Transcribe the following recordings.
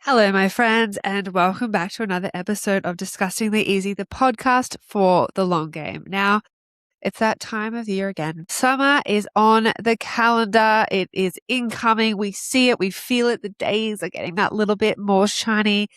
Hello, my friends, and welcome back to another episode of Disgustingly Easy, the podcast for the long game. Now, it's that time of year again. Summer is on the calendar. It is incoming. We see it. We feel it. The days are getting that little bit more shiny, a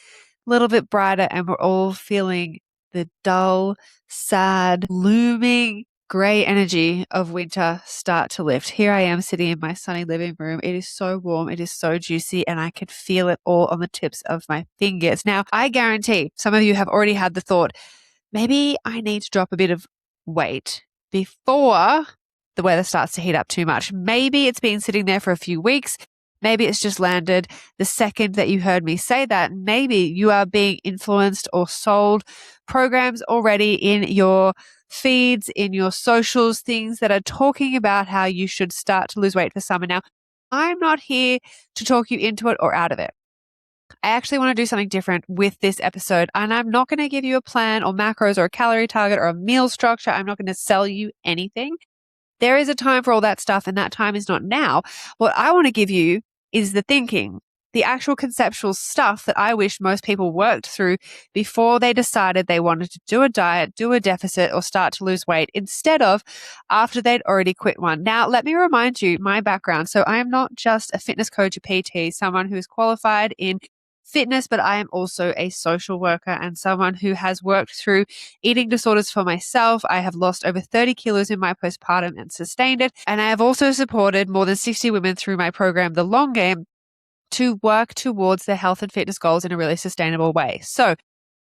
little bit brighter, and we're all feeling the dull, sad, looming grey energy of winter start to lift. Here I am sitting in my sunny living room. It is so warm. It is so juicy, and I can feel it all on the tips of my fingers. Now, I guarantee some of you have already had the thought, maybe I need to drop a bit of weight before the weather starts to heat up too much. Maybe it's been sitting there for a few weeks. Maybe it's just landed the second that you heard me say that. Maybe you are being influenced or sold programs already in your feeds, in your socials, things that are talking about how you should start to lose weight for summer. Now, I'm not here to talk you into it or out of it. I actually want to do something different with this episode, and I'm not going to give you a plan or macros or a calorie target or a meal structure. I'm not going to sell you anything. There is a time for all that stuff, and that time is not now. What I want to give you is the thinking, the actual conceptual stuff that I wish most people worked through before they decided they wanted to do a diet, do a deficit, or start to lose weight instead of after they'd already quit one. Now, let me remind you my background. So I am not just a fitness coach, a PT, someone who is qualified in fitness, but I am also a social worker and someone who has worked through eating disorders for myself. I have lost over 30 kilos in my postpartum and sustained it. And I have also supported more than 60 women through my program, The Long Game, to work towards their health and fitness goals in a really sustainable way. So,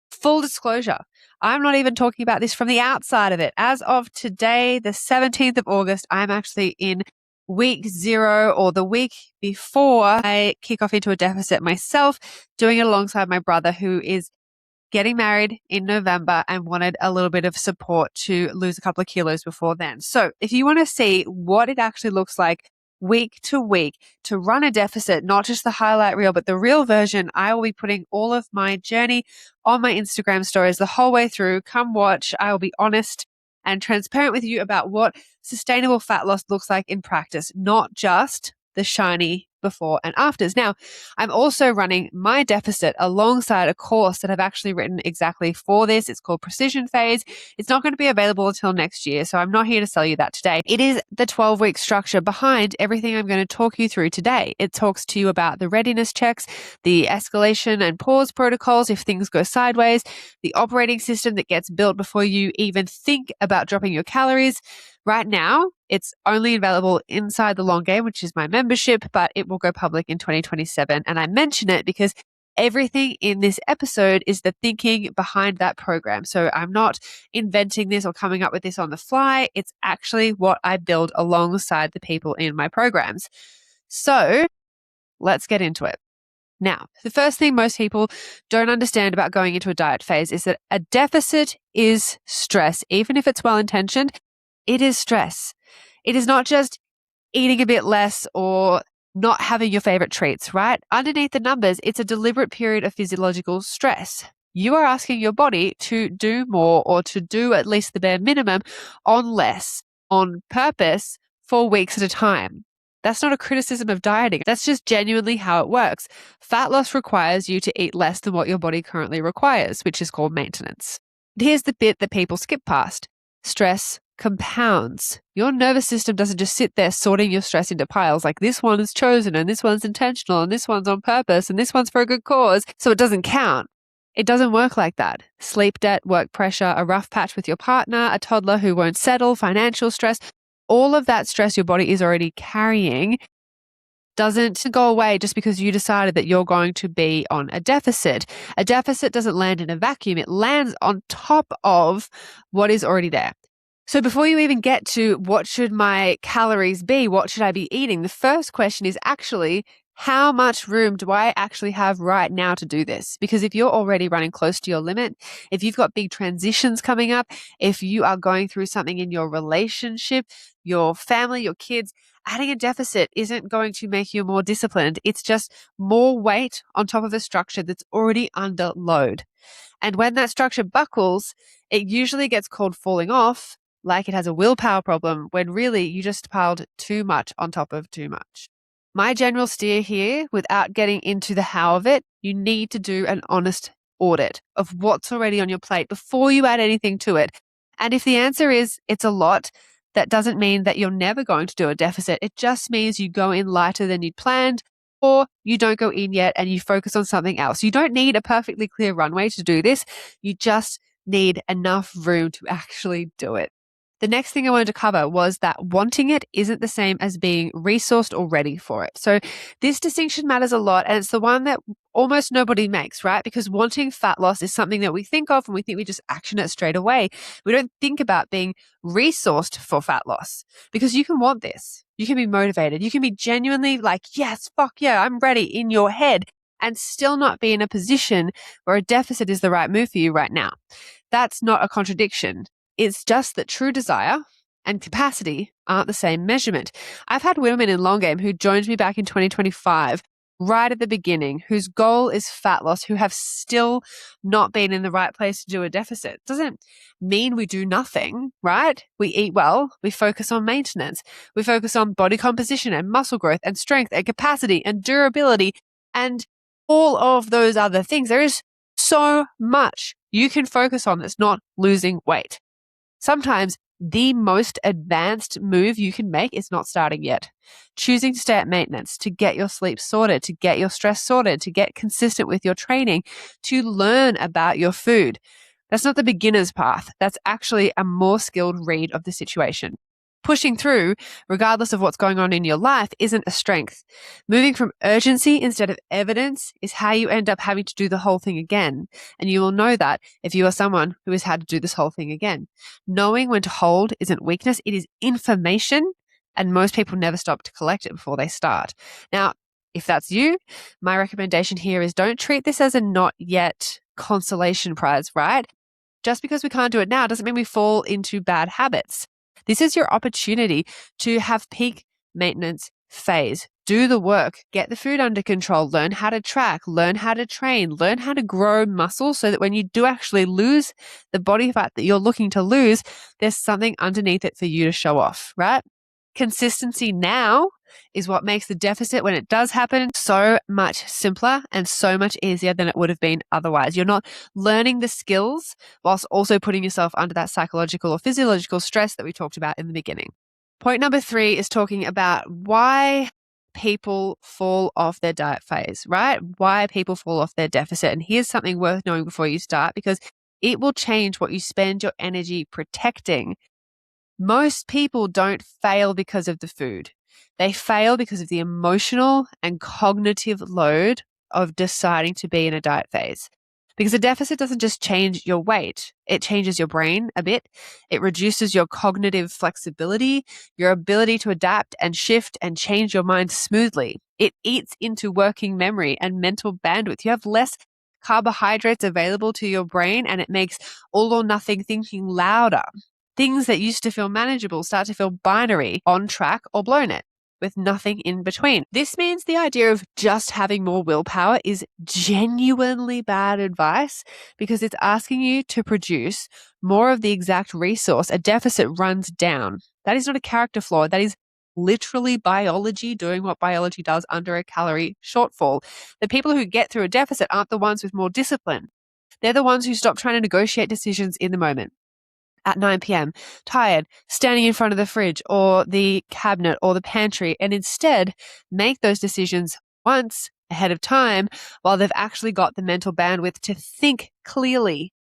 full disclosure, I'm not even talking about this from the outside of it. As of today, the 17th of August, I'm actually in week 0 or the week before I kick off into a deficit myself, doing it alongside my brother who is getting married in November and wanted a little bit of support to lose a couple of kilos before then. So if you want to see what it actually looks like week to week to run a deficit, not just the highlight reel, but the real version, I will be putting all of my journey on my Instagram stories the whole way through. Come watch. I will be honest and transparent with you about what sustainable fat loss looks like in practice, not just the shiny before and afters. Now, I'm also running my deficit alongside a course that I've actually written exactly for this. It's called Precision Phase. It's not going to be available until next year, so I'm not here to sell you that today. It is the 12-week structure behind everything I'm going to talk you through today. It talks to you about the readiness checks, the escalation and pause protocols if things go sideways, the operating system that gets built before you even think about dropping your calories. Right now, it's only available inside the Long Game, which is my membership, but it will go public in 2027. And I mention it because everything in this episode is the thinking behind that program. So I'm not inventing this or coming up with this on the fly. It's actually what I build alongside the people in my programs. So let's get into it. Now, the first thing most people don't understand about going into a diet phase is that a deficit is stress. Even if it's well-intentioned, it is stress. It is not just eating a bit less or not having your favorite treats, right? Underneath the numbers, it's a deliberate period of physiological stress. You are asking your body to do more or to do at least the bare minimum on less, on purpose, for weeks at a time. That's not a criticism of dieting. That's just genuinely how it works. Fat loss requires you to eat less than what your body currently requires, which is called maintenance. Here's the bit that people skip past. Stress compounds. Your nervous system doesn't just sit there sorting your stress into piles like this one is chosen and this one's intentional and this one's on purpose and this one's for a good cause, so it doesn't count. It doesn't work like that. Sleep debt, work pressure, a rough patch with your partner, a toddler who won't settle, financial stress, all of that stress your body is already carrying doesn't go away just because you decided that you're going to be on a deficit. A deficit doesn't land in a vacuum. It lands on top of what is already there. So before you even get to what should my calories be, what should I be eating, the first question is actually, how much room do I actually have right now to do this? Because if you're already running close to your limit, if you've got big transitions coming up, if you are going through something in your relationship, your family, your kids, adding a deficit isn't going to make you more disciplined. It's just more weight on top of a structure that's already under load. And when that structure buckles, it usually gets called falling off, like it has a willpower problem, when really you just piled too much on top of too much. My general steer here, without getting into the how of it, you need to do an honest audit of what's already on your plate before you add anything to it. And if the answer is it's a lot, that doesn't mean that you're never going to do a deficit. It just means you go in lighter than you'd planned, or you don't go in yet and you focus on something else. You don't need a perfectly clear runway to do this. You just need enough room to actually do it. The next thing I wanted to cover was that wanting it isn't the same as being resourced or ready for it. So this distinction matters a lot, and it's the one that almost nobody makes, right? Because wanting fat loss is something that we think of and we think we just action it straight away. We don't think about being resourced for fat loss, because you can want this. You can be motivated. You can be genuinely like, yes, fuck yeah, I'm ready in your head, and still not be in a position where a deficit is the right move for you right now. That's not a contradiction. It's just that true desire and capacity aren't the same measurement. I've had women in long game who joined me back in 2025, right at the beginning, whose goal is fat loss, who have still not been in the right place to do a deficit. Doesn't mean we do nothing, right? We eat well, we focus on maintenance, we focus on body composition and muscle growth and strength and capacity and durability and all of those other things. There is so much you can focus on that's not losing weight. Sometimes the most advanced move you can make is not starting yet. Choosing to stay at maintenance, to get your sleep sorted, to get your stress sorted, to get consistent with your training, to learn about your food. That's not the beginner's path. That's actually a more skilled read of the situation. Pushing through, regardless of what's going on in your life, isn't a strength. Moving from urgency instead of evidence is how you end up having to do the whole thing again. And you will know that if you are someone who has had to do this whole thing again. Knowing when to hold isn't weakness, it is information, and most people never stop to collect it before they start. Now, if that's you, my recommendation here is don't treat this as a not yet consolation prize, right? Just because we can't do it now doesn't mean we fall into bad habits. This is your opportunity to have peak maintenance phase. Do the work, get the food under control, learn how to track, learn how to train, learn how to grow muscle so that when you do actually lose the body fat that you're looking to lose, there's something underneath it for you to show off, right? Consistency now is what makes the deficit, when it does happen, so much simpler and so much easier than it would have been otherwise. You're not learning the skills whilst also putting yourself under that psychological or physiological stress that we talked about in the beginning. Point number 3 is talking about why people fall off their diet phase, right? Why people fall off their deficit. And here's something worth knowing before you start, because it will change what you spend your energy protecting. Most people don't fail because of the food. They fail because of the emotional and cognitive load of deciding to be in a diet phase. Because a deficit doesn't just change your weight, it changes your brain a bit. It reduces your cognitive flexibility, your ability to adapt and shift and change your mind smoothly. It eats into working memory and mental bandwidth. You have less carbohydrates available to your brain, and it makes all or nothing thinking louder. Things that used to feel manageable start to feel binary, on track or blown it, with nothing in between. This means the idea of just having more willpower is genuinely bad advice, because it's asking you to produce more of the exact resource a deficit runs down. That is not a character flaw. That is literally biology doing what biology does under a calorie shortfall. The people who get through a deficit aren't the ones with more discipline. They're the ones who stop trying to negotiate decisions in the moment. At 9 p.m., tired, standing in front of the fridge or the cabinet or the pantry, and instead make those decisions once ahead of time while they've actually got the mental bandwidth to think clearly.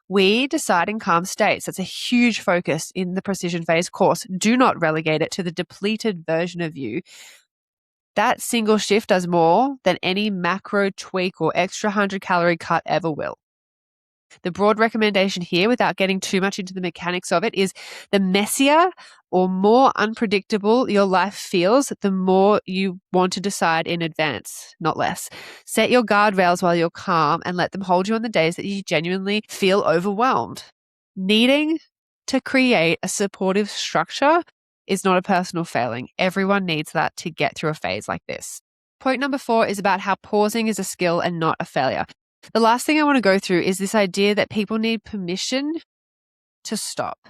We decide in calm states. That's a huge focus in the Precision Phase course. Do not relegate it to the depleted version of you. That single shift does more than any macro tweak or extra 100-calorie cut ever will. The broad recommendation here, without getting too much into the mechanics of it, is the messier or more unpredictable your life feels, the more you want to decide in advance, not less. Set your guardrails while you're calm and let them hold you on the days that you genuinely feel overwhelmed. Needing to create a supportive structure is not a personal failing. Everyone needs that to get through a phase like this. Point number 4 is about how pausing is a skill and not a failure. The last thing I want to go through is this idea that people need permission to stop.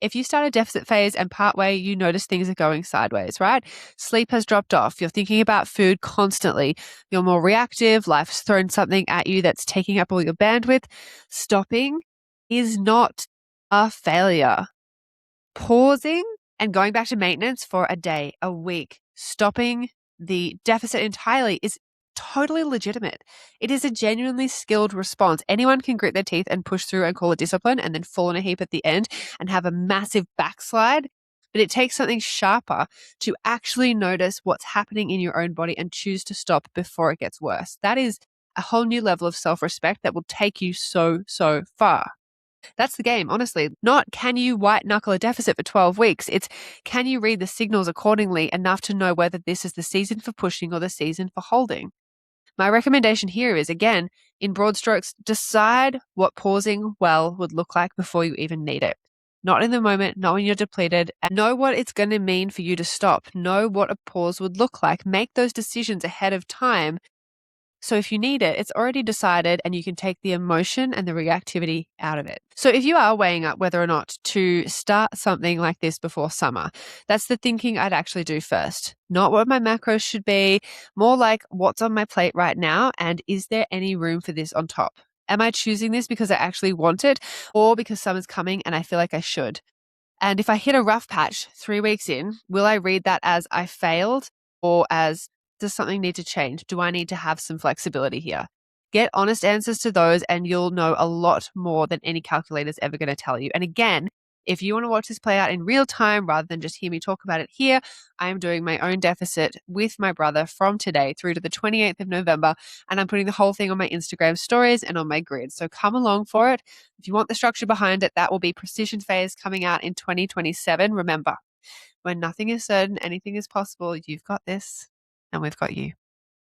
If you start a deficit phase and partway you notice things are going sideways, right? Sleep has dropped off. You're thinking about food constantly. You're more reactive. Life's thrown something at you that's taking up all your bandwidth. Stopping is not a failure. Pausing and going back to maintenance for a day, a week, stopping the deficit entirely is totally legitimate. It is a genuinely skilled response. Anyone can grit their teeth and push through and call it discipline and then fall in a heap at the end and have a massive backslide. But it takes something sharper to actually notice what's happening in your own body and choose to stop before it gets worse. That is a whole new level of self-respect that will take you so, so far. That's the game, honestly. Not can you white knuckle a deficit for 12 weeks. It's can you read the signals accordingly enough to know whether this is the season for pushing or the season for holding. My recommendation here is, again, in broad strokes, decide what pausing well would look like before you even need it. Not in the moment, not when you're depleted. And know what it's going to mean for you to stop. Know what a pause would look like. Make those decisions ahead of time. So if you need it, it's already decided and you can take the emotion and the reactivity out of it. So if you are weighing up whether or not to start something like this before summer, that's the thinking I'd actually do first. Not what my macros should be, more like what's on my plate right now and is there any room for this on top? Am I choosing this because I actually want it or because summer's coming and I feel like I should? And if I hit a rough patch 3 weeks in, will I read that as I failed or as does something need to change? Do I need to have some flexibility here? Get honest answers to those and you'll know a lot more than any calculator is ever going to tell you. And again, if you want to watch this play out in real time rather than just hear me talk about it here, I am doing my own deficit with my brother from today through to the 28th of November. And I'm putting the whole thing on my Instagram stories and on my grid. So come along for it. If you want the structure behind it, that will be Precision Phase coming out in 2027. Remember, when nothing is certain, anything is possible. You've got this and we've got you.